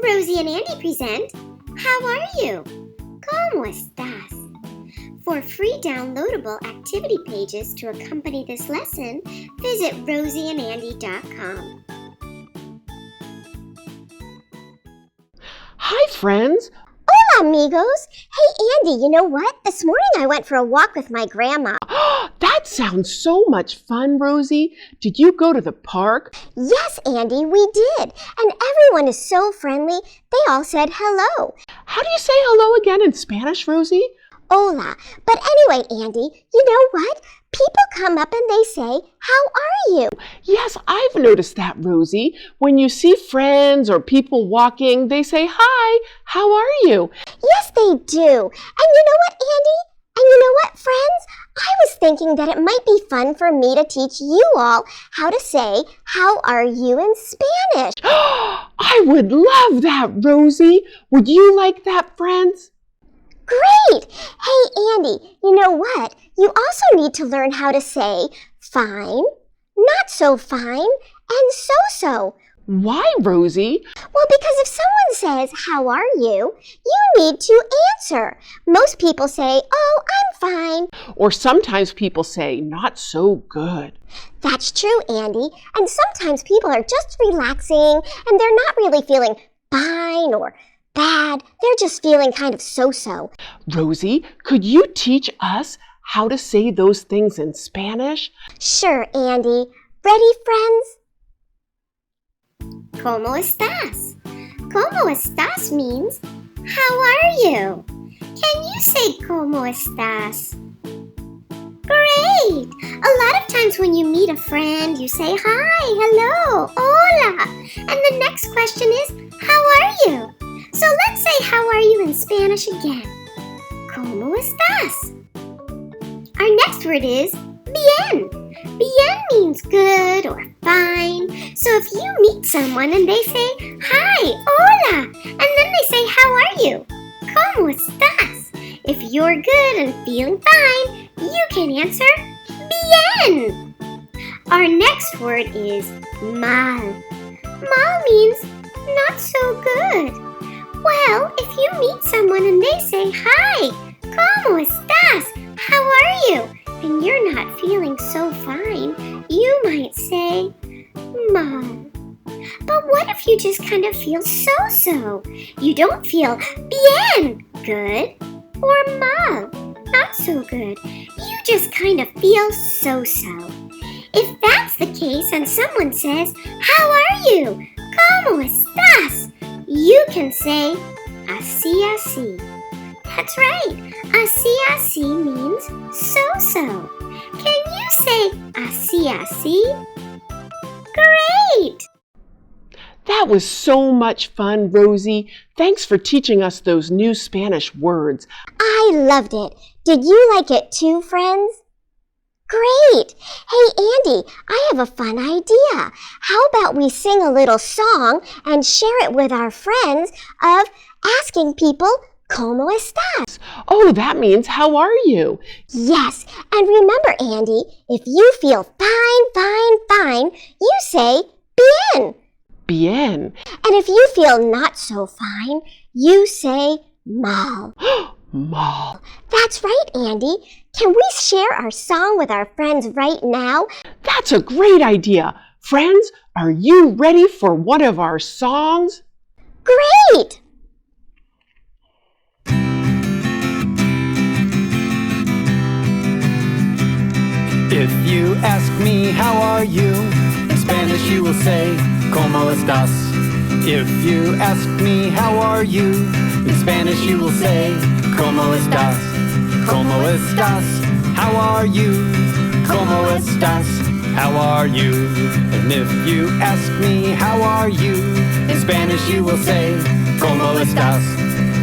Rosie and Andy present How Are You? ¿Cómo estás? For free downloadable activity pages to accompany this lesson, visit rosieandandy.com. Hi, friends. Hola, amigos. Hey, Andy, you know what? This morning I went for a walk with my grandma. That sounds so much fun, Rosie. Did you go to the park? Yes, Andy, we did. And everyone is so friendly. They all said hello. How do you say hello again in Spanish, Rosie? Hola. But anyway, Andy, you know what? People come up and they say, how are you? Yes, I've noticed that, Rosie. When you see friends or people walking, they say, hi, how are you? Yes, they do. And you know what, Andy? And you know what, friends? I was thinking that it might be fun for me to teach you all how to say, how are you in Spanish? I would love that, Rosie. Would you like that, friends? Great! Hey, Andy, you know what? You also need to learn how to say fine, not so fine, and so-so. Why, Rosie? Well, because if someone says, how are you? You need to answer. Most people say, oh, I'm fine. Or sometimes people say, not so good. That's true, Andy. And sometimes people are just relaxing and they're not really feeling fine or bad. They're just feeling kind of so-so. Rosie, could you teach us how to say those things in Spanish? Sure, Andy. Ready, friends? ¿Cómo estás? ¿Cómo estás means, how are you? Can you say ¿Cómo estás? Great! A lot of times when you meet a friend, you say hi, hello, hola. And the next question is, how are you? So let's say how are you in Spanish again. ¿Cómo estás? Our next word is bien. Bien means good or fine. So if you meet someone and they say, hi, hola, and then they say, how are you? ¿Cómo estás? If you're good and feeling fine, you can answer bien. Our next word is mal. Mal means not so good. Well, if you meet someone and they say, hi, ¿cómo estás? How are you? And you're not feeling so fine, you might say, mal. But what if you just kind of feel so-so? You don't feel bien, good, or mal, not so good. You just kind of feel so-so. If that's the case and someone says, how are you? ¿Cómo estás? You can say, así, así. That's right. Así, así means so-so. Can you say así, así? Great! That was so much fun, Rosie. Thanks for teaching us those new Spanish words. I loved it. Did you like it too, friends? Great! Hey, Andy, I have a fun idea. How about we sing a little song and share it with our friends of asking people, ¿Cómo estás? Oh, that means how are you? Yes, and remember, Andy, if you feel fine, you say bien. Bien. And if you feel not so fine, you say mal. Mal. That's right, Andy. Can we share our song with our friends right now? That's a great idea. Friends, are you ready for one of our songs? Great! If you ask me how are you, in Spanish you will say, ¿Cómo estás? If you ask me how are you, in Spanish you will say, ¿Cómo estás? ¿Cómo estás? How are you? ¿Cómo estás? How are you? And if you ask me how are you, in Spanish you will say, ¿Cómo estás?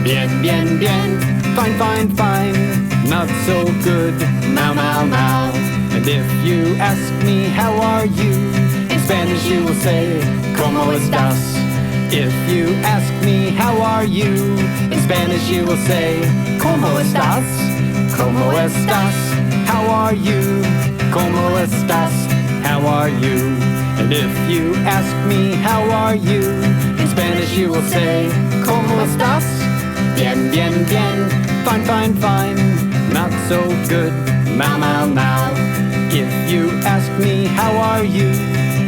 Bien, bien, bien, fine, fine, fine, not so good, mal, mal, mal. And if you ask me how are you, in Spanish you will say, ¿Cómo estás? If you ask me how are you, in Spanish you will say, ¿Cómo estás? ¿Cómo estás? How are you? ¿Cómo estás? How are you? And if you ask me how are you, in Spanish Spanish you will say, ¿Cómo estás? Bien, bien, bien. Fine, fine, fine. Not so good. Mal, mal, mal. If you ask me, how are you?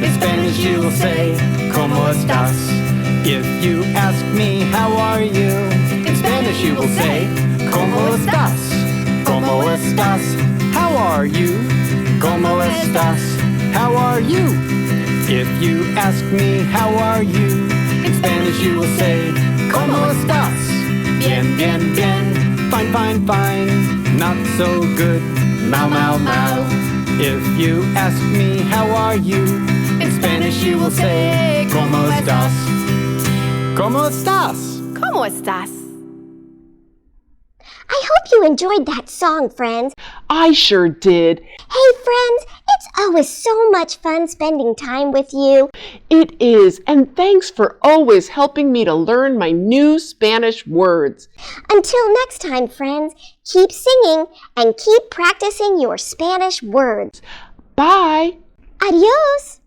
In Spanish you will say, ¿Cómo estás? If you ask me, how are you? In Spanish you will say, ¿Cómo estás? ¿Cómo estás? How are you? ¿Cómo estás? How are you? If you ask me, how are you? In Spanish you will say, ¿Cómo estás? Bien, bien, bien. Fine, fine, fine. Not so good. Mal, mal, mal. If you ask me, how are you? In Spanish you will say, ¿Cómo estás? ¿Cómo estás? ¿Cómo estás? I hope you enjoyed that song, friends. I sure did. Hey, friends, it's always so much fun spending time with you. It is, and thanks for always helping me to learn my new Spanish words. Until next time, friends, keep singing and keep practicing your Spanish words. Bye. Adios.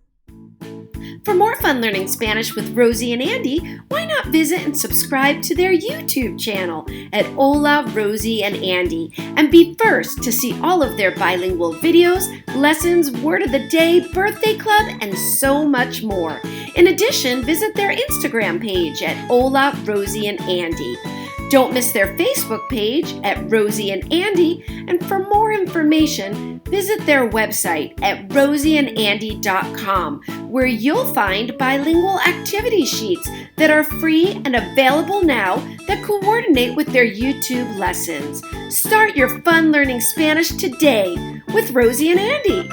For more fun learning Spanish with Rosie and Andy, why not visit and subscribe to their YouTube channel at Hola, Rosie and Andy and be first to see all of their bilingual videos, lessons, word of the day, birthday club, and so much more. In addition, visit their Instagram page at Hola, Rosie and Andy. Don't miss their Facebook page at Rosie and Andy, and for more information, visit their website at rosieandandy.com, where you'll find bilingual activity sheets that are free and available now that coordinate with their YouTube lessons. Start your fun learning Spanish today with Rosie and Andy.